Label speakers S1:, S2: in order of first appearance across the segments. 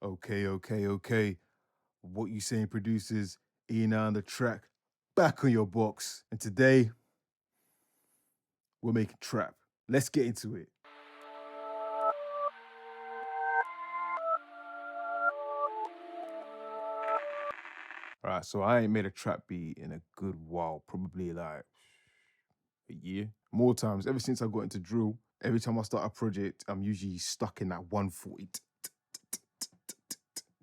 S1: Okay. What you saying, producers? E.N.I on the track, back on your box. And today, we're making trap. Let's get into it. All right, so I ain't made a trap beat in a good while, probably like a year. More times, ever since I got into drill, every time I start a project, I'm usually stuck in that 140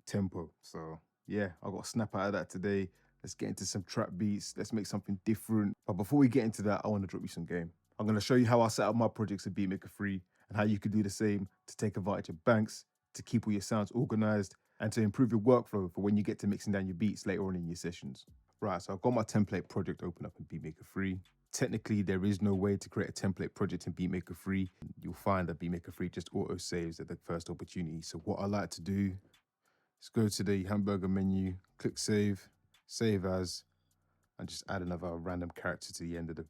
S1: tempo. So yeah, I got a snap out of that today. Let's get into some trap beats. Let's make something different. But before we get into that, I want to drop you some game. I'm going to show you how I set up my projects at Beatmaker Free and how you can do the same to take advantage of banks, to keep all your sounds organized, and to improve your workflow for when you get to mixing down your beats later on in your sessions. Right, so I've got my template project open up in Beatmaker Free. Technically, there is no way to create a template project in Beatmaker Free. You'll find that Beatmaker Free just auto saves at the first opportunity. So what I like to do is go to the hamburger menu, click save, save as, and just add another random character to the end of the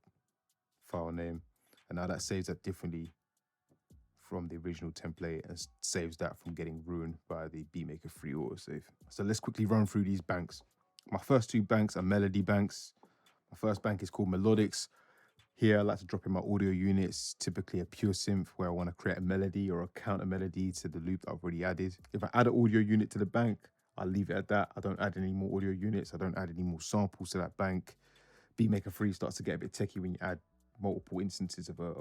S1: file name. And now that saves that differently from the original template and saves that from getting ruined by the Beatmaker Free autosave. So let's quickly run through these banks. My first two banks are melody banks. My first bank is called Melodics. Here I like to drop in my audio units, typically a pure synth where I want to create a melody or a counter melody to the loop that I've already added. If I add an audio unit to the bank, I leave it at that. I don't add any more audio units. I don't add any more samples to that bank. Beatmaker Free starts to get a bit techie when you add multiple instances of a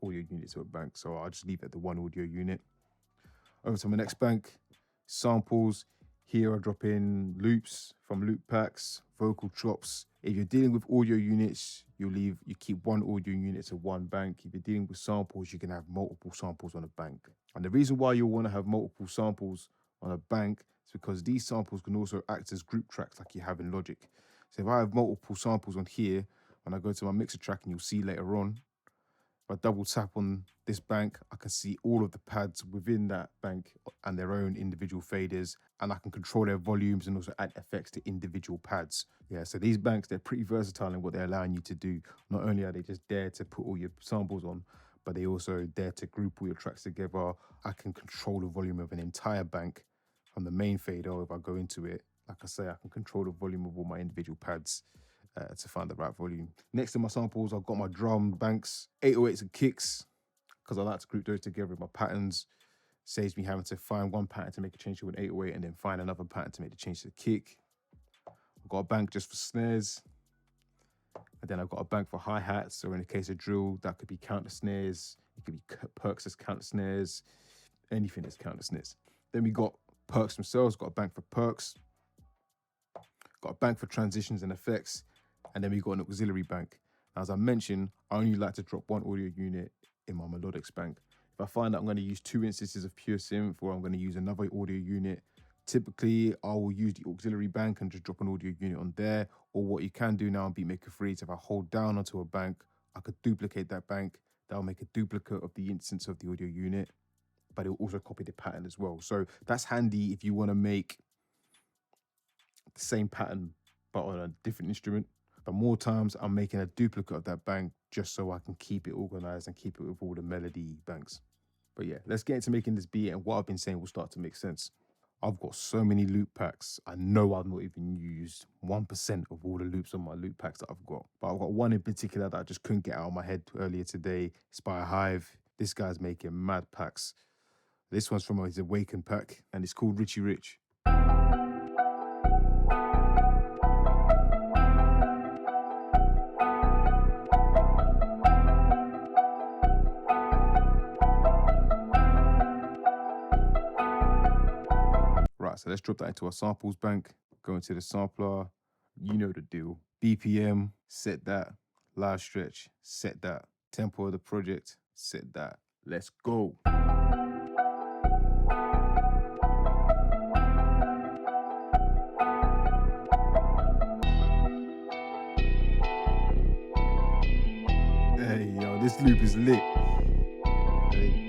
S1: audio unit to a bank. So I'll just leave it at the one audio unit. Over to my next bank, samples. Here I drop in loops from loop packs, vocal chops. If you're dealing with audio units, you keep one audio unit to one bank. If you're dealing with samples, you can have multiple samples on a bank. And the reason why you'll want to have multiple samples on a bank is because these samples can also act as group tracks like you have in Logic. So if I have multiple samples on here, when I go to my mixer track, and you'll see later on, if I double tap on this bank, I can see all of the pads within that bank and their own individual faders, and I can control their volumes and also add effects to individual pads. Yeah, so these banks, they're pretty versatile in what they're allowing you to do. Not only are they just there to put all your samples on, but they also dare to group all your tracks together. I can control the volume of an entire bank from the main fader. If I go into it, like I say, I can control the volume of all my individual pads to find the right volume. Next to my samples, I've got my drum banks, 808s and kicks, because I like to group those together with my patterns. Saves me having to find one pattern to make a change to an 808 and then find another pattern to make the change to the kick. I've got a bank just for snares. And then I've got a bank for hi-hats, or in the case of drill, that could be counter snares. It could be perks as counter snares, anything that's counter snares. Then we got perks themselves, got a bank for perks, got a bank for transitions and effects, and then we got an auxiliary bank. Now, as I mentioned, I only like to drop one audio unit in my melodics bank. If I find that I'm going to use two instances of pure synth, or I'm going to use another audio unit, typically I will use the auxiliary bank and just drop an audio unit on there. Or what you can do now in Beatmaker Free is if I hold down onto a bank, I could duplicate that bank. That'll make a duplicate of the instance of the audio unit, but it'll also copy the pattern as well. So that's handy if you want to make the same pattern but on a different instrument. But more times I'm making a duplicate of that bank just so I can keep it organized and keep it with all the melody banks. But yeah, let's get into making this beat, and what I've been saying will start to make sense. I've got so many loop packs. I know I've not even used 1% of all the loops on my loop packs that I've got. But I've got one in particular that I just couldn't get out of my head earlier today. It's by Hive. This guy's making mad packs. This one's from his Awaken pack, and it's called Richie Rich. Right, so let's drop that into our samples bank, go into the sampler, you know the deal. BPM, set that. Live stretch, set that. Tempo of the project, set that. Let's go. Hey, yo, this loop is lit. Hey.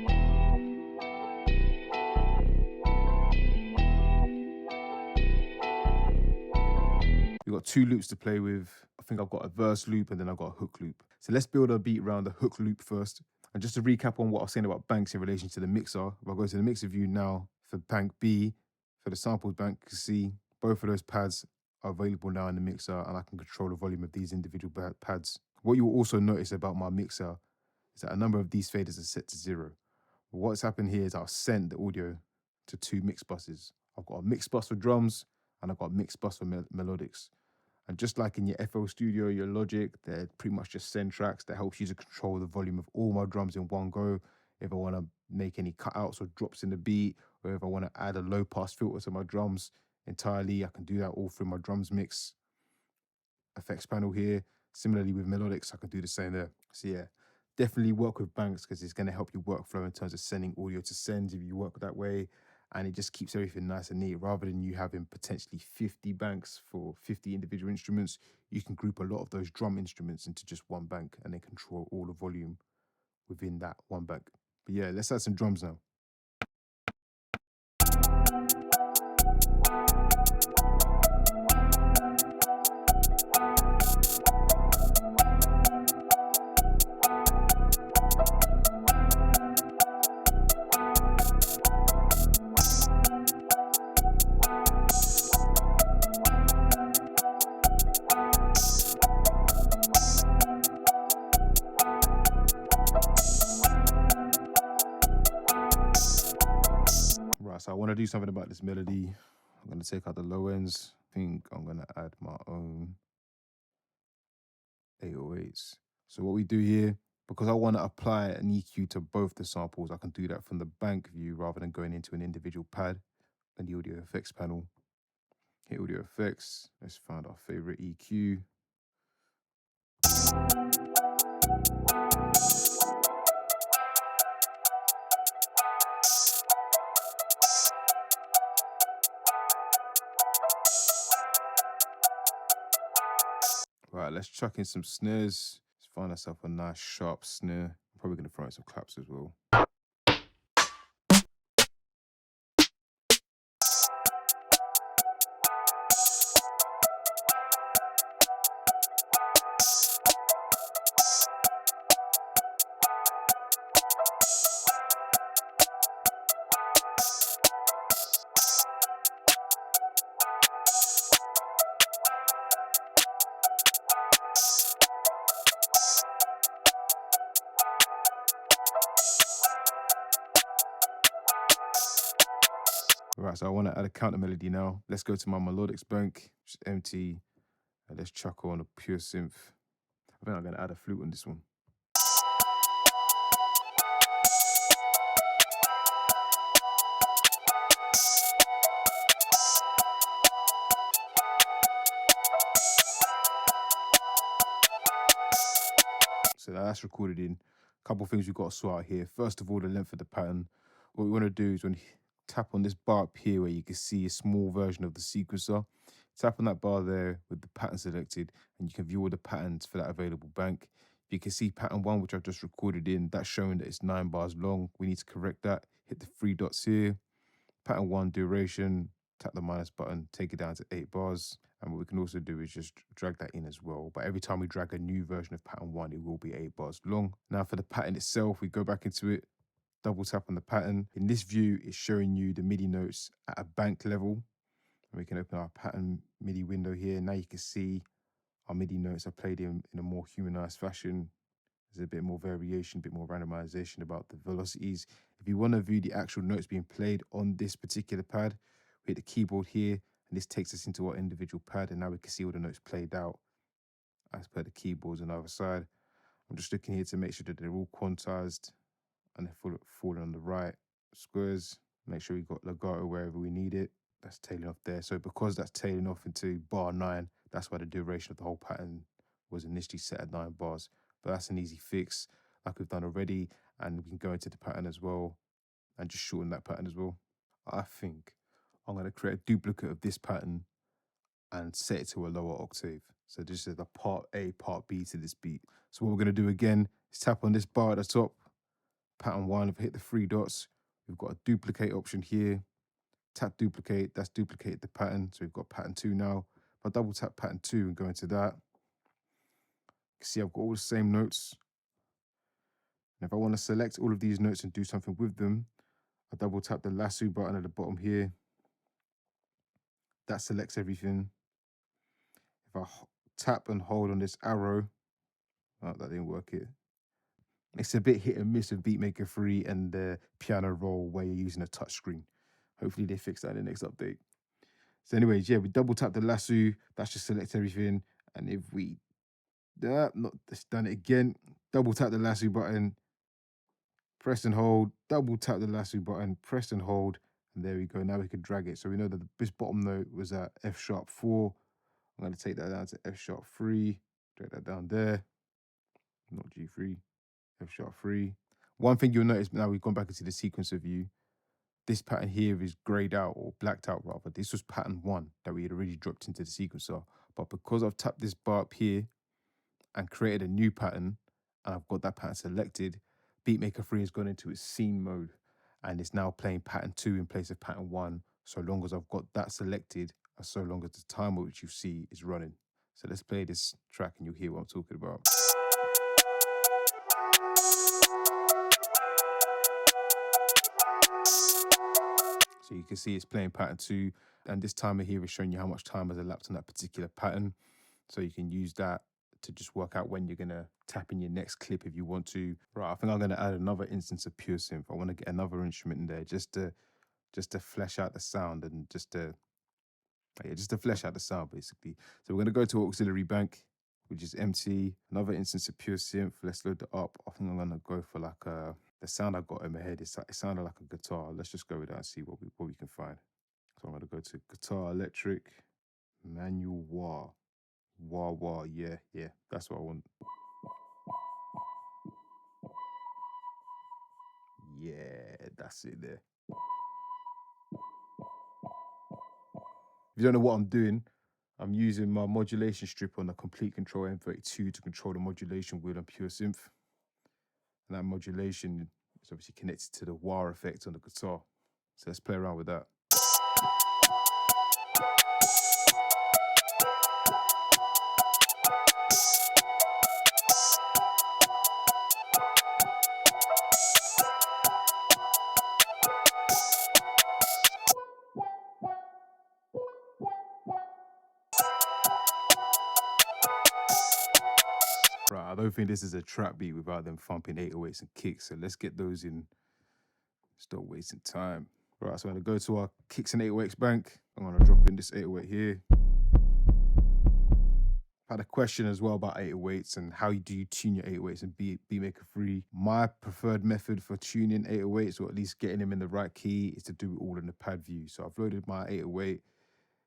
S1: We've got two loops to play with. I think I've got a verse loop and then I've got a hook loop. So let's build a beat around the hook loop first. And just to recap on what I was saying about banks in relation to the mixer, if I go to the mixer view now for bank B, For the samples bank, you can see both of those pads are available now in the mixer, and I can control the volume of these individual pads. What you'll also notice about my mixer is that a number of these faders are set to 0. What's happened here is I've sent the audio to 2 mix buses. I've got a mix bus for drums and I've got a mix bus for melodics. And just like in your FL Studio, your Logic, they're pretty much just send tracks that helps you to control the volume of all my drums in one go. If I want to make any cutouts or drops in the beat, or if I want to add a low pass filter to my drums entirely, I can do that all through my drums mix effects panel here. Similarly with melodics, I can do the same there. So yeah, definitely work with banks because it's going to help your workflow in terms of sending audio to sends if you work that way. And it just keeps everything nice and neat. Rather than you having potentially 50 banks for 50 individual instruments, you can group a lot of those drum instruments into just one bank and then control all the volume within that one bank. But yeah, let's add some drums now. Right, so I want to do something about this melody. I'm going to take out the low ends. I think I'm going to add my own 808s. So what we do here, because I want to apply an EQ to both the samples, I can do that from the bank view rather than going into an individual pad and the audio effects panel. Hit audio effects. Let's find our favorite EQ. Right, let's chuck in some snares. Let's find ourselves a nice sharp snare. I'm probably going to throw in some claps as well. Right, so I want to add a counter melody now. Let's go to my melodics bank, which is empty. And let's chuck on a pure synth. I think I'm going to add a flute on this one. So that's recorded in. A couple of things we've got to sort out here. First of all, the length of the pattern. What we want to do is when you tap on this bar up here where you can see a small version of the sequencer, tap on that bar there with the pattern selected and you can view all the patterns for that available bank. You can see pattern 1, which I've just recorded in, that's showing that it's 9 bars long. We need to correct that. Hit the 3 dots here. Pattern 1 duration, tap the minus button, take it down to 8 bars. And what we can also do is just drag that in as well. But every time we drag a new version of pattern 1, it will be 8 bars long. Now for the pattern itself, we go back into it, double tap on the pattern. In this view, it's showing you the MIDI notes at a bank level. And we can open our pattern MIDI window here. Now you can see our MIDI notes are played in a more humanized fashion. There's a bit more variation, a bit more randomization about the velocities. If you want to view the actual notes being played on this particular pad, we hit the keyboard here, and this takes us into our individual pad, and now we can see all the notes played out as per the keyboards on the other side. I'm just looking here to make sure that they're all quantized and they're falling on the right squares. Make sure we got legato wherever we need it. That's tailing off there. So because that's tailing off into bar 9, that's why the duration of the whole pattern was initially set at 9 bars. But that's an easy fix like we've done already. And we can go into the pattern as well and just shorten that pattern as well. I think I'm going to create a duplicate of this pattern and set it to a lower octave. So this is the part A, part B to this beat. So what we're going to do again is tap on this bar at the top, pattern 1, if I hit the 3 dots, we've got a duplicate option here. Tap duplicate, that's duplicated the pattern. So we've got pattern 2 now. If I double tap pattern 2 and go into that, you can see I've got all the same notes. And if I want to select all of these notes and do something with them, I double tap the lasso button at the bottom here. that selects everything. If I tap and hold on this arrow, oh, that didn't work here. It's a bit hit and miss with Beatmaker 3 and the piano roll where you're using a touchscreen. Hopefully they fix that in the next update. So anyways, yeah, we double tap the lasso. That should select everything. And if we, just done it again. Double tap the lasso button, press and hold, double tap the lasso button, press and hold. And there we go. Now we can drag it. So we know that this bottom note was at F sharp 4. I'm going to take that down to F sharp 3. Drag that down there. Not G3. F sharp 3. One thing you'll notice now we've gone back into the sequencer view. This pattern here is grayed out or blacked out rather. This was pattern 1 that we had already dropped into the sequencer. But because I've tapped this bar up here and created a new pattern, and I've got that pattern selected, Beatmaker 3 has gone into its scene mode and it's now playing pattern 2 in place of pattern 1, so long as I've got that selected and so long as the timer which you see is running. So let's play this track and you'll hear what I'm talking about. So you can see it's playing pattern 2, and this timer here is showing you how much time has elapsed on that particular pattern. So you can use that to just work out when you're gonna tap in your next clip if you want to. Right, I think I'm gonna add another instance of pure synth. I want to get another instrument in there just to flesh out the sound and just to flesh out the sound basically. So we're gonna go to auxiliary bank, which is empty. Another instance of pure synth. Let's load it up. I think I'm gonna go for like the sound I got in my head. It sounded like a guitar. Let's just go with that and see what we can find. So I'm gonna go to guitar electric, manual wah. Wah wah, yeah, that's what I want. Yeah, that's it there. If you don't know what I'm doing, I'm using my modulation strip on the Complete Control M32 to control the modulation wheel on Pure Synth. And that modulation is obviously connected to the wah effect on the guitar. So let's play around with that. Right, I don't think this is a trap beat without them thumping 808s and kicks, so let's get those in. Stop wasting time. Right, so I'm gonna go to our kicks and 808s bank. I'm gonna drop in this 808 here. I had a question as well about 808s and how do you tune your 808s in Beatmaker 3. My preferred method for tuning 808s, or at least getting them in the right key, is to do it all in the pad view. So I've loaded my 808.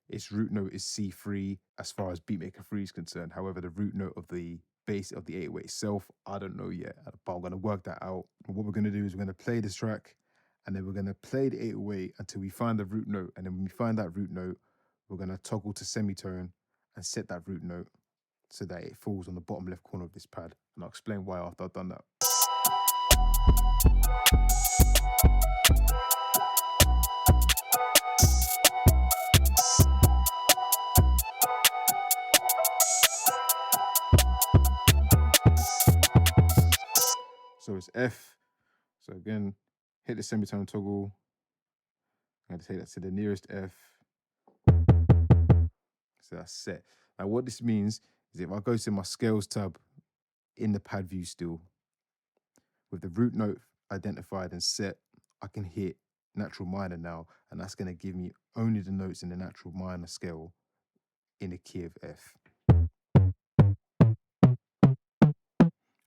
S1: Its root note is C3 as far as Beatmaker 3 is concerned. However, the root note of the bass of the 808 itself, I don't know yet, but I'm going to work that out. And what we're going to do is we're going to play this track and then we're going to play the 808 until we find the root note. And then when we find that root note, we're going to toggle to semitone and set that root note so that it falls on the bottom left corner of this pad. And I'll explain why after I've done that. So it's F. So again, hit the semitone toggle. I'm going to take that to the nearest F. So that's set. Now what this means is if I go to my scales tab in the pad view still, with the root note identified and set, I can hit natural minor now, and that's going to give me only the notes in the natural minor scale in a key of F.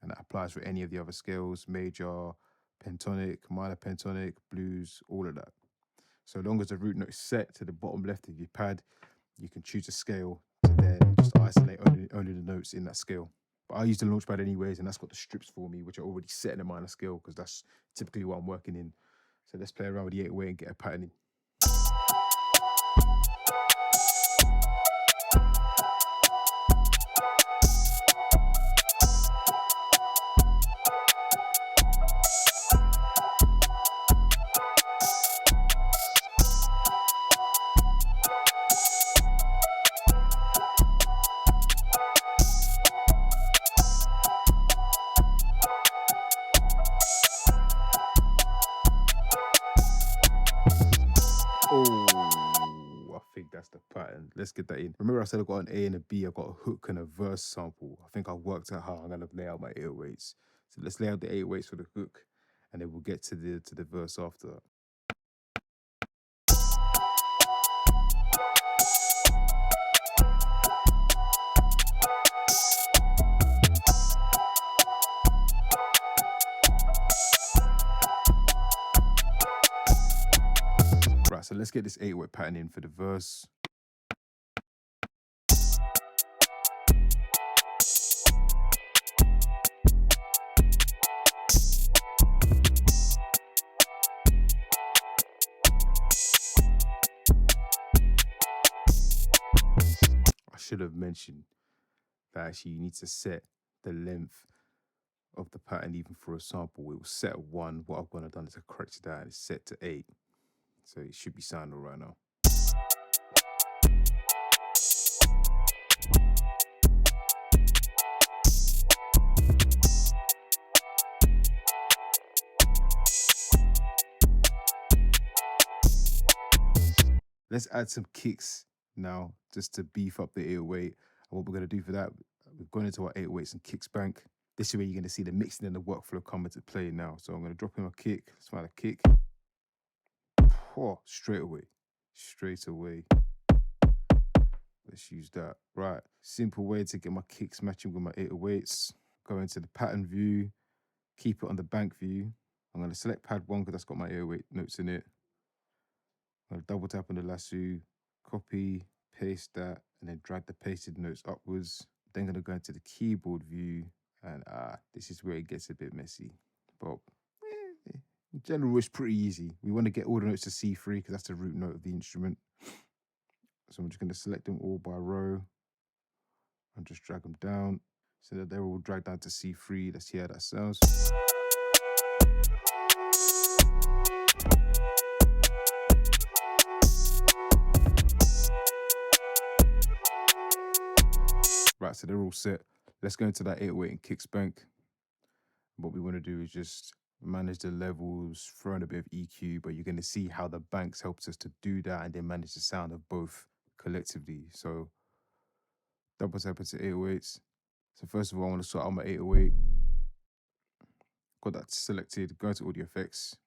S1: And that applies for any of the other scales, major, pentonic, minor pentonic, blues, all of that. So long as the root note is set to the bottom left of your pad, you can choose a scale to then just isolate only the notes in that scale. But I use the launchpad anyways, and that's got the strips for me, which are already set in a minor scale, because that's typically what I'm working in. So let's play around with the 808 and get a pattern in. think that's the pattern. Let's get that in. Remember I said I got an A and a B, I got a hook and a verse sample. I think I worked out how I'm gonna lay out my 808s. So let's lay out the 808s for the hook, and then we'll get to the verse after. Right, so let's get this 808 pattern in for the verse. I should have mentioned that actually you need to set the length of the pattern even for a sample. It was set at 1. What I've gone and done is I corrected that and it's set to 8. So it should be sounding right now. Let's add some kicks now just to beef up the 808. And what we're going to do for that, we've gone into our 808s and kicks bank. This is where you're going to see the mixing and the workflow come into play now. So I'm going to drop in my kick. Let's find a kick. Oh, straight away. Straight away. Let's use that. Right. Simple way to get my kicks matching with my 808s. Go into the pattern view. Keep it on the bank view. I'm going to select pad 1 because that's got my 808 notes in it. I'm going to double tap on the lasso, copy, paste that, and then drag the pasted notes upwards. Then I'm going to go into the keyboard view, and this is where it gets a bit messy. But in general, it's pretty easy. We want to get all the notes to C3 because that's the root note of the instrument. So I'm just going to select them all by row and just drag them down so that they're all dragged down to C3. Let's hear how that sounds. Right, so they're all set. Let's go into that 808 and kicks bank. What we want to do is just manage the levels, throw in a bit of EQ, but you're going to see how the banks helps us to do that and then manage the sound of both collectively. So double tap into 808s. So first of all, I want to sort out my 808. Got that selected, go into audio effects.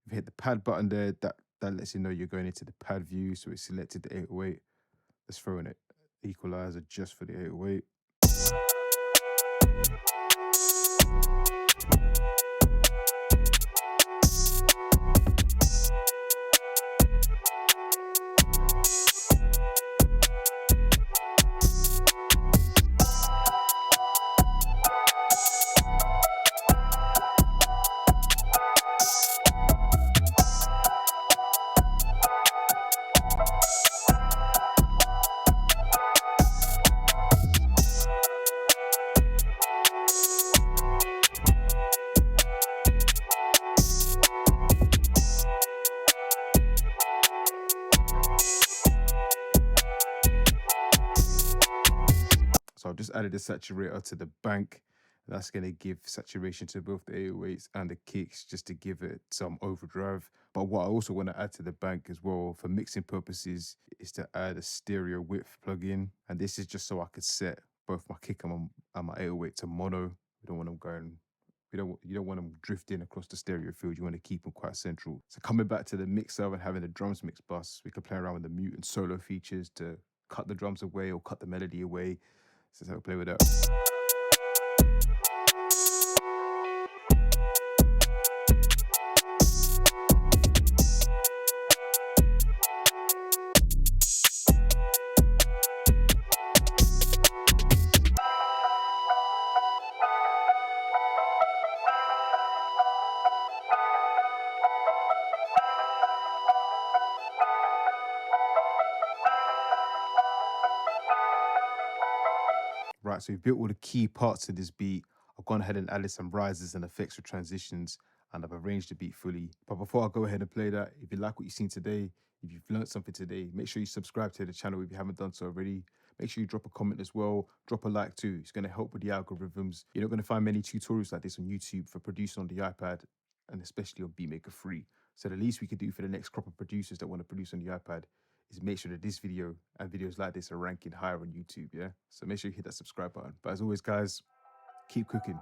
S1: If you hit the pad button there, that lets you know you're going into the pad view. So it's selected the 808. Let's throw in an equalizer just for the 808. So I've just added a saturator to the bank. That's going to give saturation to both the 808s and the kicks just to give it some overdrive. But what I also want to add to the bank as well for mixing purposes is to add a stereo width plugin. And this is just so I could set both my kick and my 808 to mono. We don't want them going, you don't want them drifting across the stereo field. You want to keep them quite central. So coming back to the mixer and having the drums mix bus, we can play around with the mute and solo features to cut the drums away or cut the melody away. So let's have a play with that. Right, so we've built all the key parts of this beat. I've gone ahead and added some rises and effects for transitions, and I've arranged the beat fully. But before I go ahead and play that, if you like what you've seen today, if you've learned something today, make sure you subscribe to the channel if you haven't done so already. Make sure you drop a comment as well. Drop a like too. It's going to help with the algorithms. You're not going to find many tutorials like this on YouTube for producing on the iPad, and especially on Beatmaker free. So the least we could do for the next crop of producers that want to produce on the iPad is make sure that this video and videos like this are ranking higher on YouTube, yeah? So make sure you hit that subscribe button. But as always, guys, keep cooking.